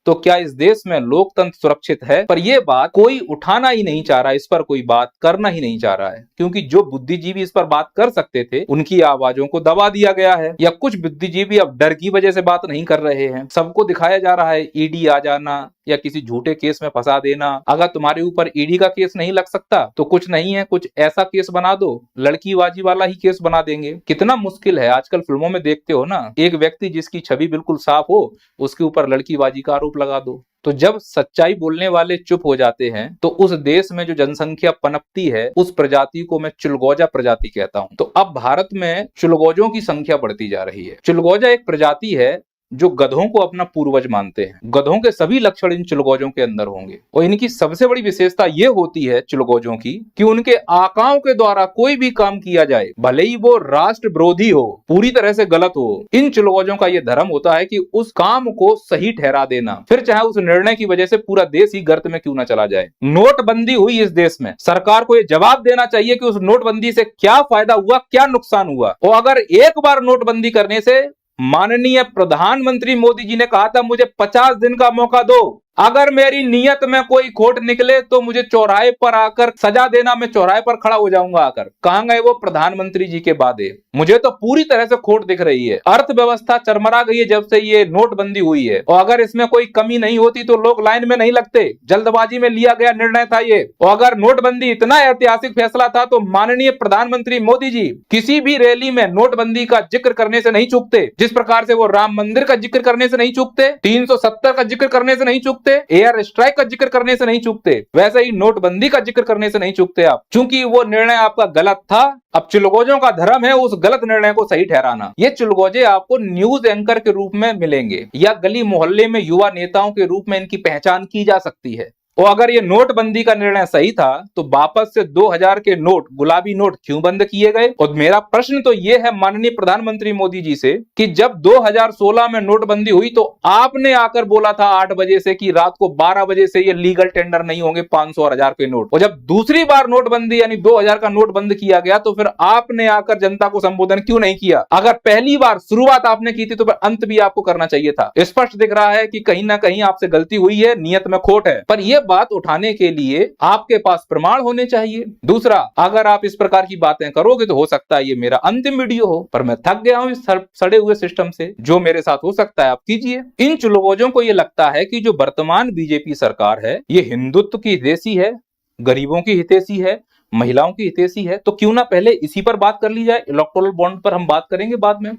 तो क्या इस देश में लोकतंत्र सुरक्षित है? पर यह बात कोई उठाना ही नहीं चाह रहा, इस पर कोई बात करना ही नहीं चाह रहा है, क्योंकि जो बुद्धिजीवी इस पर बात कर सकते थे उनकी आवाजों को दबा दिया गया है, या कुछ बुद्धिजीवी अब डर की वजह से बात नहीं कर रहे हैं। सबको दिखाया जा रहा है ईडी आ जाना या किसी झूठे केस में फंसा देना। अगर तुम्हारे ऊपर ईडी का केस नहीं लग सकता तो कुछ नहीं है, कुछ ऐसा केस बना दो, लड़कीबाजी वाला ही केस बना देंगे। कितना मुश्किल है। आजकल फिल्मों में देखते हो ना, एक व्यक्ति जिसकी छवि बिल्कुल साफ हो उसके ऊपर लड़कीबाजी का आरोप लगा दो। तो जब सच्चाई बोलने वाले चुप हो जाते हैं तो उस देश में जो जनसंख्या पनपती है उस प्रजाति को मैं चुलगोजा प्रजाति कहता हूं। तो अब भारत में चुलगोजों की संख्या बढ़ती जा रही है। चुलगोजा एक प्रजाति है जो गधों को अपना पूर्वज मानते हैं। गधों के सभी लक्षण इन चुलगोजों के अंदर होंगे, और इनकी सबसे बड़ी विशेषता यह होती है चुलगोजों की कि उनके आकाओं के द्वारा कोई भी काम किया जाए, भले ही वो राष्ट्र विरोधी हो, पूरी तरह से गलत हो, इन चुलगोजों का यह धर्म होता है कि उस काम को सही ठहरा देना, फिर चाहे उस निर्णय की वजह से पूरा देश ही गर्त में क्यों ना चला जाए। नोटबंदी हुई इस देश में, सरकार को यह जवाब देना चाहिए कि उस नोटबंदी से क्या फायदा हुआ, क्या नुकसान हुआ। और अगर एक बार नोटबंदी करने से, माननीय प्रधानमंत्री मोदी जी ने कहा था मुझे 50 दिन का मौका दो, अगर मेरी नीयत में कोई खोट निकले तो मुझे चौराहे पर आकर सजा देना, मैं चौराहे पर खड़ा हो जाऊंगा आकर। कहां गए वो प्रधानमंत्री जी के वादे? मुझे तो पूरी तरह से खोट दिख रही है। अर्थव्यवस्था चरमरा गई है जब से ये नोटबंदी हुई है, और अगर इसमें कोई कमी नहीं होती तो लोग लाइन में नहीं लगते। जल्दबाजी में लिया गया निर्णय था ये। और अगर नोटबंदी इतना ऐतिहासिक फैसला था तो माननीय प्रधानमंत्री मोदी जी किसी भी रैली में नोटबंदी का जिक्र करने से नहीं चूकते। जिस प्रकार से वो राम मंदिर का जिक्र करने से नहीं चूकते, 370 का जिक्र करने से नहीं चूकते, एयर स्ट्राइक का जिक्र करने से नहीं चूकते, वैसे ही नोटबंदी का जिक्र करने से नहीं चूकते आप, क्योंकि वो निर्णय आपका गलत था। अब चुलगोजों का धर्म है उस गलत निर्णय को सही ठहराना। ये चुलगोजे आपको न्यूज एंकर के रूप में मिलेंगे, या गली मोहल्ले में युवा नेताओं के रूप में इनकी पहचान की जा सकती है। और अगर ये नोटबंदी का निर्णय सही था तो वापस से 2000 के नोट, गुलाबी नोट क्यों बंद किए गए? और मेरा प्रश्न तो ये है माननीय प्रधानमंत्री मोदी जी से कि जब 2016 में नोटबंदी हुई तो आपने आकर बोला था 8 बजे से कि रात को 12 बजे से ये लीगल टेंडर नहीं होंगे 500 और 1000 के नोट। और जब दूसरी बार नोटबंदी यानी 2000 का नोट बंद किया गया तो फिर आपने आकर जनता को संबोधन क्यों नहीं किया? अगर पहली बार शुरुआत आपने की थी तो फिर अंत भी आपको करना चाहिए था। स्पष्ट दिख रहा है कि कहीं ना कहीं आपसे गलती हुई है, नियत में खोट है, पर यह बात उठाने के लिए आपके पास प्रमाण होने चाहिए। दूसरा, अगर आप इस प्रकार की बातें करोगे तो हो सकता है ये मेरा अंतिम वीडियो हो, पर मैं थक गया हूं इस सड़े हुए सिस्टम से। जो मेरे साथ हो सकता है आप कीजिए। इन चुलगोजों को ये लगता है कि जो वर्तमान बीजेपी सरकार है ये हिंदुत्व की हितैषी है, गरीबों की हितैषी है, महिलाओं की हितैषी है, तो क्यों ना पहले इसी पर बात कर ली जाए। इलेक्टोरल बॉन्ड पर हम बात करेंगे बाद में।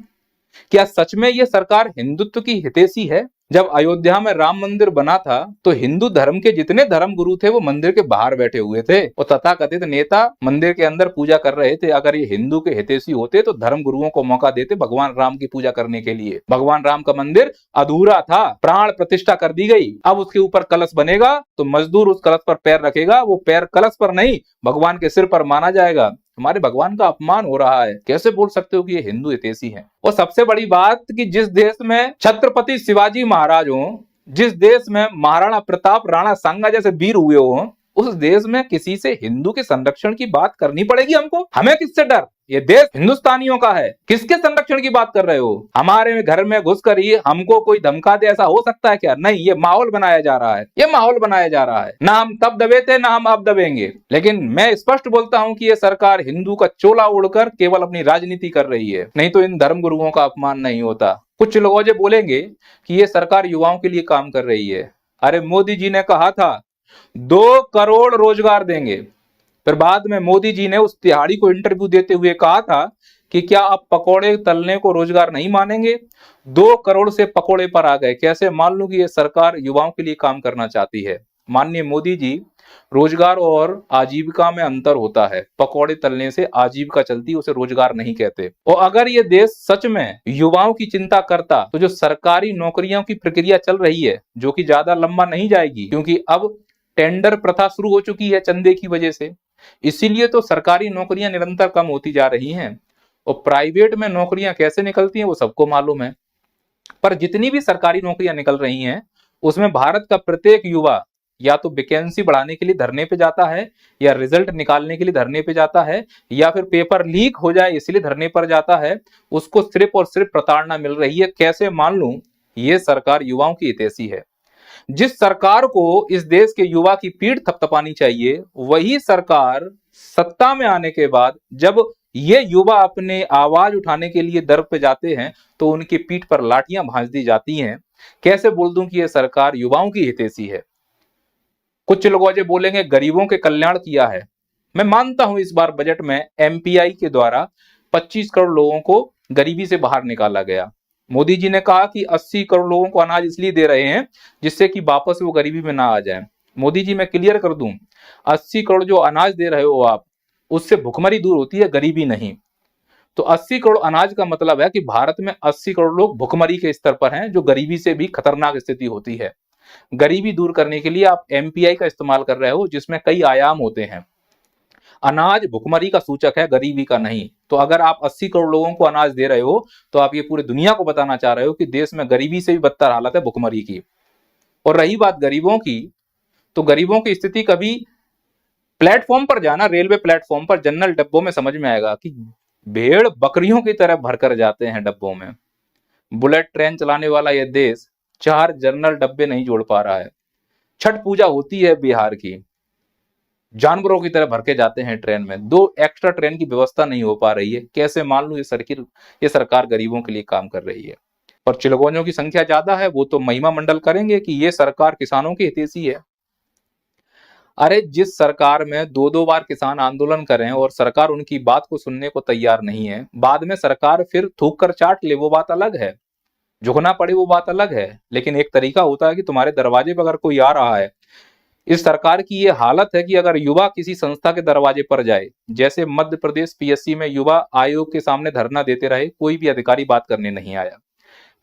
क्या सच में यह सरकार हिंदुत्व की हितैषी है? जब अयोध्या में राम मंदिर बना था तो हिंदू धर्म के जितने धर्म गुरु थे वो मंदिर के बाहर बैठे हुए थे, और तथाकथित नेता मंदिर के अंदर पूजा कर रहे थे। अगर ये हिंदू के हितैषी होते तो धर्म गुरुओं को मौका देते भगवान राम की पूजा करने के लिए। भगवान राम का मंदिर अधूरा था, प्राण प्रतिष्ठा कर दी गई, अब उसके ऊपर कलश बनेगा तो मजदूर उस कलश पर पैर रखेगा, वो पैर कलश पर नहीं भगवान के सिर पर माना जाएगा। हमारे भगवान का अपमान हो रहा है। कैसे बोल सकते हो कि ये हिंदू हितैषी हैं? और सबसे बड़ी बात कि जिस देश में छत्रपति शिवाजी महाराज हो, जिस देश में महाराणा प्रताप, राणा सांगा जैसे वीर हुए हो, उस देश में किसी से हिंदू के संरक्षण की बात करनी पड़ेगी हमको? हमें किससे डर? ये देश हिंदुस्तानियों का है, किसके संरक्षण की बात कर रहे हो? हमारे घर में घुसकर ही हमको कोई धमका दे, ऐसा हो सकता है क्या? नहीं, ये माहौल बनाया जा रहा है, ये माहौल बनाया जा रहा है। ना हम तब दबे थे ना हम अब दबेंगे, लेकिन मैं स्पष्ट बोलता हूं कि ये सरकार हिंदू का चोला उड़कर केवल अपनी राजनीति कर रही है, नहीं तो इन धर्म गुरुओं का अपमान नहीं होता। कुछ लोग जो बोलेंगे कि ये सरकार युवाओं के लिए काम कर रही है, अरे मोदी जी ने कहा था 2 करोड़ रोजगार देंगे, फिर बाद में मोदी जी ने उस तिहाड़ी को इंटरव्यू देते हुए कहा था कि क्या आप पकोड़े तलने को रोजगार नहीं मानेंगे? 2 करोड़ से पकोड़े पर आ गए। कैसे मान लूं कि यह सरकार युवाओं के लिए काम करना चाहती है? माननीय मोदी जी, रोजगार और आजीविका में अंतर होता है। पकोड़े तलने से आजीविका चलती, उसे रोजगार नहीं कहते। और अगर ये देश सच में युवाओं की चिंता करता तो जो सरकारी नौकरियों की प्रक्रिया चल रही है, जो कि ज्यादा लंबा नहीं जाएगी, क्योंकि अब टेंडर प्रथा शुरू हो चुकी है चंदे की वजह से, इसीलिए तो सरकारी नौकरियां निरंतर कम होती जा रही हैं। और प्राइवेट में नौकरियां कैसे निकलती हैं वो सबको मालूम है। पर जितनी भी सरकारी नौकरियां निकल रही हैं उसमें भारत का प्रत्येक युवा या तो वैकेंसी बढ़ाने के लिए धरने पे जाता है, या रिजल्ट निकालने के लिए धरने पे जाता है, या फिर पेपर लीक हो जाए इसलिए धरने पर जाता है। उसको सिर्फ और सिर्फ प्रताड़ना मिल रही है। कैसे मान लूं ये सरकार युवाओं की हितैषी है? जिस सरकार को इस देश के युवा की पीठ थपथपानी चाहिए, वही सरकार सत्ता में आने के बाद जब ये युवा अपने आवाज उठाने के लिए दर पे जाते हैं तो उनकी पीठ पर लाठियां भांज दी जाती हैं। कैसे बोल दूं कि ये सरकार युवाओं की हितैषी है। कुछ लोग अजय बोलेंगे गरीबों के कल्याण किया है। मैं मानता हूं इस बार बजट में एमपीआई के द्वारा 25 करोड़ लोगों को गरीबी से बाहर निकाला गया। मोदी जी ने कहा कि 80 करोड़ लोगों को अनाज इसलिए दे रहे हैं जिससे कि वापस वो गरीबी में ना आ जाए। मोदी जी मैं क्लियर कर दूं, 80 करोड़ जो अनाज दे रहे हो आप, उससे भुखमरी दूर होती है, गरीबी नहीं। तो 80 करोड़ अनाज का मतलब है कि भारत में 80 करोड़ लोग भुखमरी के स्तर पर हैं, जो गरीबी से भी खतरनाक स्थिति होती है। गरीबी दूर करने के लिए आप एमपीआई का इस्तेमाल कर रहे हो, जिसमें कई आयाम होते हैं। अनाज भुखमरी का सूचक है, गरीबी का नहीं। तो अगर आप 80 करोड़ लोगों को अनाज दे रहे हो तो आप ये पूरी दुनिया को बताना चाह रहे हो कि देश में गरीबी से भी बदतर हालत है भुखमरी की। और रही बात गरीबों की, तो गरीबों की स्थिति कभी प्लेटफॉर्म पर जाना, रेलवे प्लेटफॉर्म पर जनरल डब्बों में समझ में आएगा कि भेड़ बकरियों की तरह भरकर जाते हैं डब्बों में। बुलेट ट्रेन चलाने वाला यह देश 4 जनरल डब्बे नहीं जोड़ पा रहा है। छठ पूजा होती है बिहार की, जानवरों की तरह भर के जाते हैं ट्रेन में, 2 एक्स्ट्रा ट्रेन की व्यवस्था नहीं हो पा रही है। कैसे मान लूं ये सरकार गरीबों के लिए काम कर रही है। और चिलगोजों की संख्या ज्यादा है, वो तो महिमा मंडल करेंगे कि ये सरकार किसानों की हितैषी है। अरे जिस सरकार में 2-2 बार किसान आंदोलन करें और सरकार उनकी बात को सुनने को तैयार नहीं है, बाद में सरकार फिर थूक कर चाट ले, वो बात अलग है। झुकना पड़े वो बात अलग है। लेकिन एक तरीका होता है कि तुम्हारे दरवाजे पर अगर कोई आ रहा है। इस सरकार की ये हालत है कि अगर युवा किसी संस्था के दरवाजे पर जाए, जैसे मध्य प्रदेश पीएससी में युवा आयोग के सामने धरना देते रहे, कोई भी अधिकारी बात करने नहीं आया।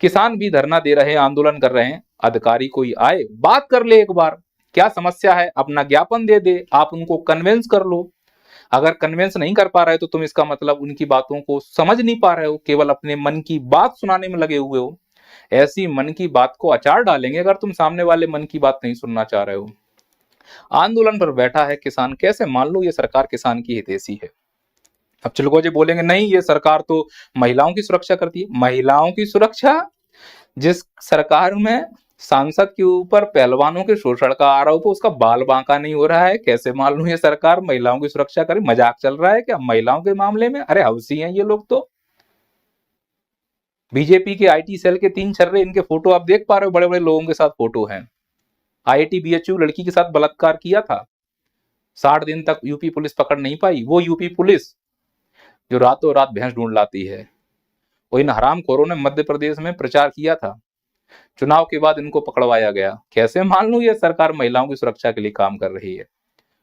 किसान भी धरना दे रहे हैं, आंदोलन कर रहे हैं, अधिकारी कोई आए बात कर ले, एक बार क्या समस्या है अपना ज्ञापन दे दे, आप उनको कन्विंस कर लो। अगर कन्विंस नहीं कर पा रहे तो तुम इसका मतलब उनकी बातों को समझ नहीं पा रहे हो, केवल अपने मन की बात सुनाने में लगे हुए हो। ऐसी मन की बात को अचार डालेंगे अगर तुम सामने वाले मन की बात नहीं सुनना चाह रहे हो। आंदोलन पर बैठा है किसान, कैसे मान लो ये सरकार किसान की हितैषी है। अब चिलगोजे बोलेंगे नहीं ये सरकार तो महिलाओं की सुरक्षा करती है। महिलाओं की सुरक्षा? जिस सरकार में सांसद के ऊपर पहलवानों के शोषण का आरोप, उसका बाल बांका नहीं हो रहा है, कैसे मान लूं ये सरकार महिलाओं की सुरक्षा करे? मजाक चल रहा है क्या महिलाओं के मामले में? अरे हौसी हैं ये लोग। तो बीजेपी के आईटी सेल के 3 छर्रे, इनके फोटो आप देख पा रहे हो, बड़े बड़े लोगों के साथ फोटो हैं। आईआईटी बीएचयू लड़की के साथ बलात्कार किया था, 60 दिन तक यूपी पुलिस पकड़ नहीं पाई। वो यूपी पुलिस जो रातों रात भैंस ढूंढ लाती है। वो इन हरामखोरों ने मध्य प्रदेश में प्रचार किया था, चुनाव के बाद इनको पकड़वाया गया। कैसे मान लूं ये सरकार महिलाओं की सुरक्षा के लिए काम कर रही है।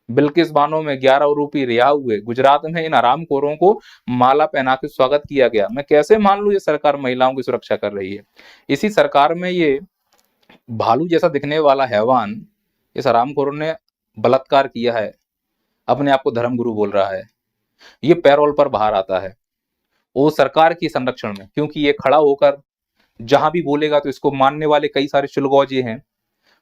बिल्किस बानो में 11 आरोपी रिहा हुए, गुजरात में इन हरामखोरों को माला पहना के स्वागत किया गया। मैं कैसे मान लूं ये सरकार महिलाओं की सुरक्षा कर रही है। इसी सरकार में ये भालू जैसा दिखने वाला हैवान, इस हरामखोरों ने बलात्कार किया है, अपने आप को धर्मगुरु बोल रहा है। ये पैरोल पर बाहर आता है वो सरकार की संरक्षण में, क्योंकि ये खड़ा होकर जहां भी बोलेगा तो इसको मानने वाले कई सारे चिलगौजे हैं।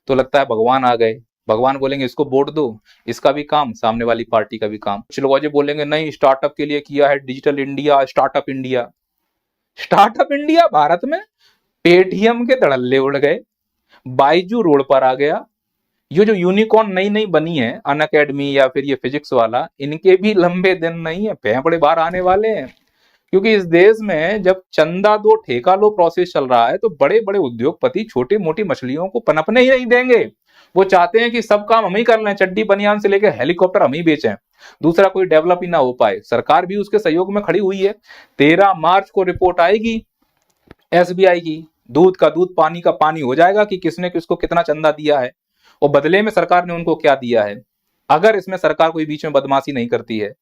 तो लगता है भगवान आ गए, भगवान बोलेंगे इसको वोट दो, इसका भी काम, सामने वाली पार्टी का भी काम। चिलगौजे बोलेंगे नहीं स्टार्टअप के लिए किया है, digital India, startup India. Startup India Bharat में पेटीएम के धड़ल्ले उड़ गए, बाइजू रोड पर आ गया। ये जो यूनिकॉर्न नई नई बनी है, अनअकैडमी या फिर ये फिजिक्स वाला, इनके भी लंबे दिन नहीं है, फेफड़े बाहर आने वाले हैं। क्योंकि इस देश में जब चंदा दो ठेका लो प्रोसेस चल रहा है, तो बड़े बड़े उद्योगपति छोटी मोटी मछलियों को पनपने ही नहीं देंगे। वो चाहते हैं कि सब काम हम ही कर लें, चड्डी बनियान से लेकर हेलीकॉप्टर हम ही बेचें, दूसरा कोई डेवलप ही ना हो पाए। सरकार भी उसके सहयोग में खड़ी हुई है। 13 मार्च को रिपोर्ट आएगी एसबीआई की, दूध का दूध पानी का पानी हो जाएगा कि किसने किसको कितना चंदा दिया है और बदले में सरकार ने उनको क्या दिया है। अगर इसमें सरकार कोई बीच में बदमाशी नहीं करती है,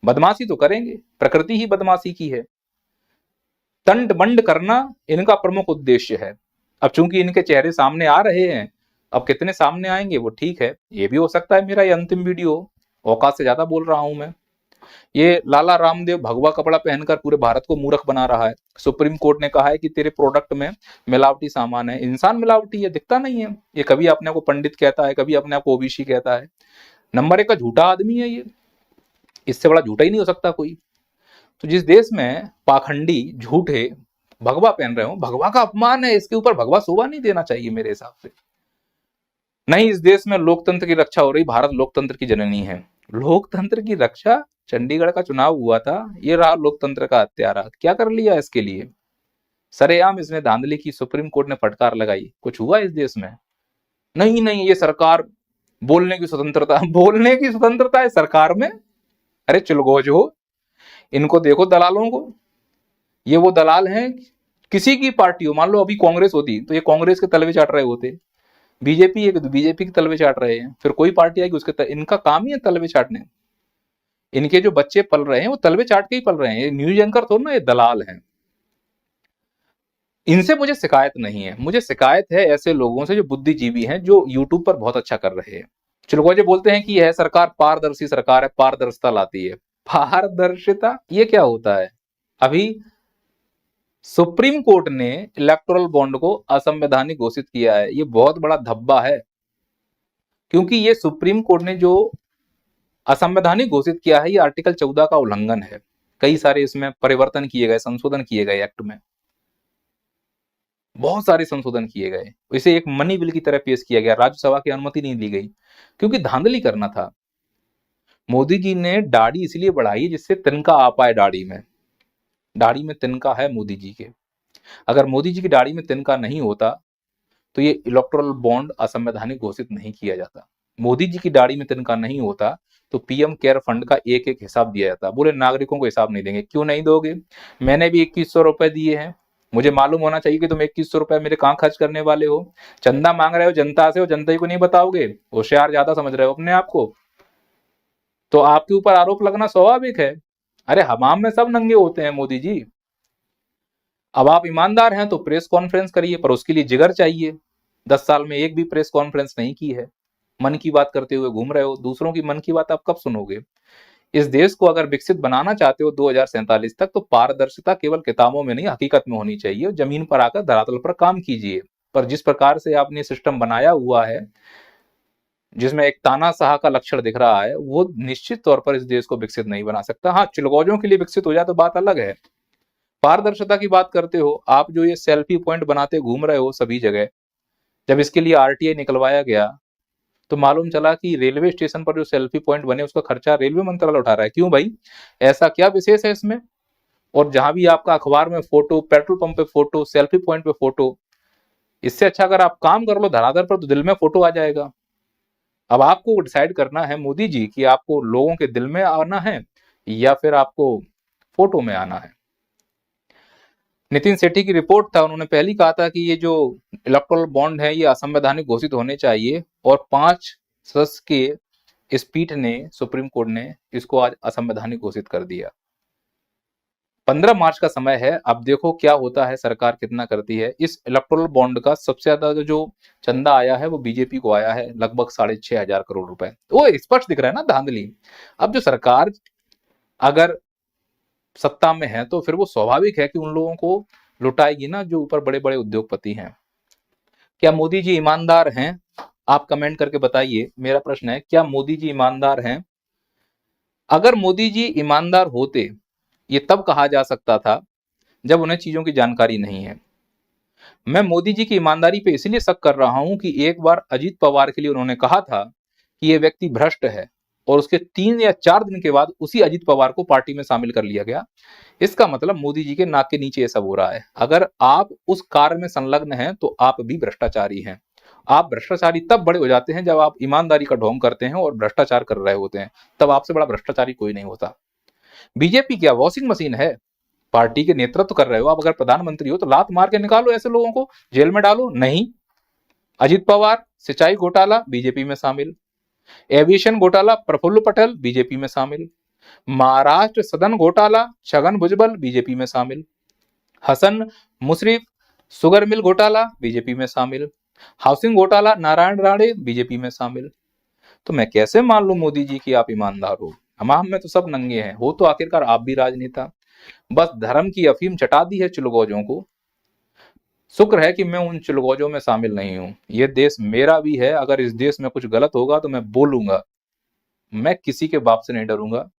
बदमाशी तो करेंगे, प्रकृति ही बदमाशी की है। तंड बंड करना इनका प्रमुख उद्देश्य है। अब चूंकि इनके चेहरे सामने आ रहे हैं, अब कितने सामने आएंगे वो ठीक है, ये भी हो सकता है मेरा ये अंतिम वीडियो, औकात से ज्यादा बोल रहा हूं मैं। ये लाला रामदेव भगवा कपड़ा पहनकर पूरे भारत को मूर्ख बना रहा है। सुप्रीम कोर्ट ने कहा है कि तेरे प्रोडक्ट में मिलावटी सामान है। इंसान मिलावटी है, दिखता नहीं है। ये कभी अपने आप को पंडित कहता है, कभी अपने आप को ओबीसी कहता है। नंबर 1 का झूठा आदमी है ये, इससे बड़ा झूठा ही नहीं हो सकता कोई। तो जिस देश में पाखंडी झूठे भगवा पहन रहे हो, भगवा का अपमान है, इसके ऊपर भगवा शोभा नहीं देना चाहिए मेरे हिसाब से। नहीं, इस देश में लोकतंत्र की रक्षा हो रही, भारत लोकतंत्र की जननी है। लोकतंत्र की रक्षा, चंडीगढ़ का चुनाव हुआ था, ये रहा लोकतंत्र का हत्यारा। क्या कर लिया इसके लिए? सरेआम इसने धांधली की, सुप्रीम कोर्ट ने फटकार लगाई, कुछ हुआ इस देश में? नहीं नहीं, ये सरकार, बोलने की स्वतंत्रता बोलने की स्वतंत्रता है सरकार में? अरे चुलगोज हो, इनको देखो दलालों को। ये वो दलाल हैं, किसी की पार्टी हो, मान लो अभी कांग्रेस होती तो ये कांग्रेस के तलवे चाट रहे होते, बीजेपी है तो बीजेपी के तलवे चाट रहे हैं, फिर कोई पार्टी आएगी उसके इनका काम ही है तलवे चाटने। इनके जो बच्चे पल रहे हैं वो तलवे चाट के ही पल रहे हैं, ये न्यूज एंकर थोड़ा ना, ये दलाल हैं। इनसे मुझे शिकायत नहीं है, मुझे शिकायत है ऐसे लोगों से जो बुद्धिजीवी हैं, जो यूट्यूब पर बहुत अच्छा कर रहे हैं। चिलगोजे बोलते हैं कि यह सरकार पारदर्शी सरकार है, पारदर्शिता लाती है। पारदर्शिता ये क्या होता है? अभी सुप्रीम कोर्ट ने इलेक्टोरल बॉन्ड को असंवैधानिक घोषित किया है, ये बहुत बड़ा धब्बा है, क्योंकि ये सुप्रीम कोर्ट ने जो असंवैधानिक घोषित किया है, ये आर्टिकल 14 का उल्लंघन है। कई सारे इसमें परिवर्तन किए गए, संशोधन किए गए, एक्ट में बहुत सारे संशोधन किए गए। इसे एक मनी बिल की तरह पेश किया गया, राज्यसभा की अनुमति नहीं ली गई, क्योंकि धांधली करना था। मोदी जी ने दाढ़ी इसलिए बढ़ाई जिससे तिनका आ पाए दाढ़ी में। दाढ़ी में तिनका है मोदी जी के, अगर मोदी जी की दाढ़ी में तिनका नहीं होता तो ये इलेक्टोरल बॉन्ड असंवैधानिक घोषित नहीं किया जाता। मोदी जी की दाढ़ी में तिनका नहीं होता तो पीएम केयर फंड का एक एक हिसाब दिया जाता। बोले नागरिकों को हिसाब नहीं देंगे, क्यों नहीं दोगे? मैंने भी 2100 रुपए दिए हैं, मुझे मालूम होना चाहिए कि तुम 2100 रुपए मेरे कहाँ खर्च करने वाले हो। चंदा मांग रहे हो जनता से, और जनता को नहीं बताओगे, होशियार ज्यादा समझ रहे हो अपने आप को, तो आपके ऊपर आरोप लगना स्वाभाविक है। अरे हमाम में सब नंगे होते हैं मोदी जी। अब आप ईमानदार हैं तो प्रेस कॉन्फ्रेंस करिए, पर उसके लिए जिगर चाहिए। 10 साल में एक भी प्रेस कॉन्फ्रेंस नहीं की है, मन की बात करते हुए घूम रहे हो। दूसरों की मन की बात आप कब सुनोगे? इस देश को अगर विकसित बनाना चाहते हो 2047 तक, तो पारदर्शिता केवल किताबों में नहीं, हकीकत में होनी चाहिए। जमीन पर आकर धरातल पर काम कीजिए। पर जिस प्रकार से आपने सिस्टम बनाया हुआ है, जिसमें एक तानाशाह का लक्षण दिख रहा है, वो निश्चित तौर पर इस देश को विकसित नहीं बना सकता। हाँ, चिलगोजों के लिए विकसित हो जाए तो बात अलग है। पारदर्शिता की बात करते हो आप, जो ये सेल्फी पॉइंट बनाते घूम रहे हो सभी जगह, जब इसके लिए आरटीआई निकलवाया गया तो मालूम चला कि रेलवे स्टेशन पर जो सेल्फी पॉइंट बने उसका खर्चा रेलवे मंत्रालय उठा रहा है। क्यों भाई, ऐसा क्या विशेष है इसमें? और जहां भी आपका अखबार में फोटो, पेट्रोल पंप पे फोटो, सेल्फी पॉइंट पे फोटो, इससे अच्छा अगर आप काम कर लो धरातल पर तो दिल में फोटो आ जाएगा। अब आपको डिसाइड करना है मोदी जी कि आपको लोगों के दिल में आना है या फिर आपको फोटो में आना है। नितिन सेठी की रिपोर्ट था, उन्होंने पहले कहा था कि ये जो इलेक्टोरल बॉन्ड है ये असंवैधानिक घोषित होने चाहिए, और 5 सदस्य के इस पीठ ने, सुप्रीम कोर्ट ने इसको आज असंवैधानिक घोषित कर दिया। 15 मार्च का समय है, अब देखो क्या होता है, सरकार कितना करती है। इस इलेक्टोरल बॉन्ड का सबसे ज्यादा जो चंदा आया है वो बीजेपी को आया है, लगभग 6,500 करोड़ रुपए। वो स्पष्ट दिख रहा है ना धांधली। अब जो सरकार अगर सत्ता में है तो फिर वो स्वाभाविक है कि उन लोगों को लुटाएगी ना जो ऊपर बड़े बड़े उद्योगपति हैं। क्या मोदी जी ईमानदार हैं? आप कमेंट करके बताइए। मेरा प्रश्न है, क्या मोदी जी ईमानदार हैं? अगर मोदी जी ईमानदार होते, ये तब कहा जा सकता था जब उन्हें चीजों की जानकारी नहीं है। मैं मोदी जी की ईमानदारी पे इसलिए शक कर रहा हूं कि एक बार अजीत पवार के लिए उन्होंने कहा था कि ये व्यक्ति भ्रष्ट है, और उसके 3 या 4 दिन के बाद उसी अजीत पवार को पार्टी में शामिल कर लिया गया। इसका मतलब मोदी जी के नाक के नीचे ये सब हो रहा है। अगर आप उस कार्य में संलग्न हैं तो आप भी भ्रष्टाचारी हैं। आप भ्रष्टाचारी तब बड़े हो जाते हैं जब आप ईमानदारी का ढोंग करते हैं और भ्रष्टाचार कर रहे होते हैं, तब आपसे बड़ा भ्रष्टाचारी कोई नहीं होता। बीजेपी क्या वॉशिंग मशीन है? पार्टी के नेतृत्व कर रहे हो आप, अगर प्रधानमंत्री हो तो लात मार के निकालो ऐसे लोगों को, जेल में डालो। नहीं, अजीत पवार सिंचाई घोटाला बीजेपी में शामिल, एविएशन घोटाला प्रफुल्ल पटेल बीजेपी में शामिल, महाराष्ट्र सदन घोटाला छगन भुजबल बीजेपी में शामिल, हसन मुशर्रफ शुगर मिल घोटाला बीजेपी में शामिल, हाउसिंग घोटाला नारायण राणे बीजेपी में शामिल। तो मैं कैसे मान लूं मोदी जी की आप ईमानदार हो? हम में तो सब नंगे हैं, हो तो आखिरकार आप भी राजनेता। बस धर्म की अफीम चटा दी है चिलगोजों को। शुक्र है कि मैं उन चिलगोजों में शामिल नहीं हूं। यह देश मेरा भी है, अगर इस देश में कुछ गलत होगा तो मैं बोलूंगा। मैं किसी के बाप से नहीं डरूंगा।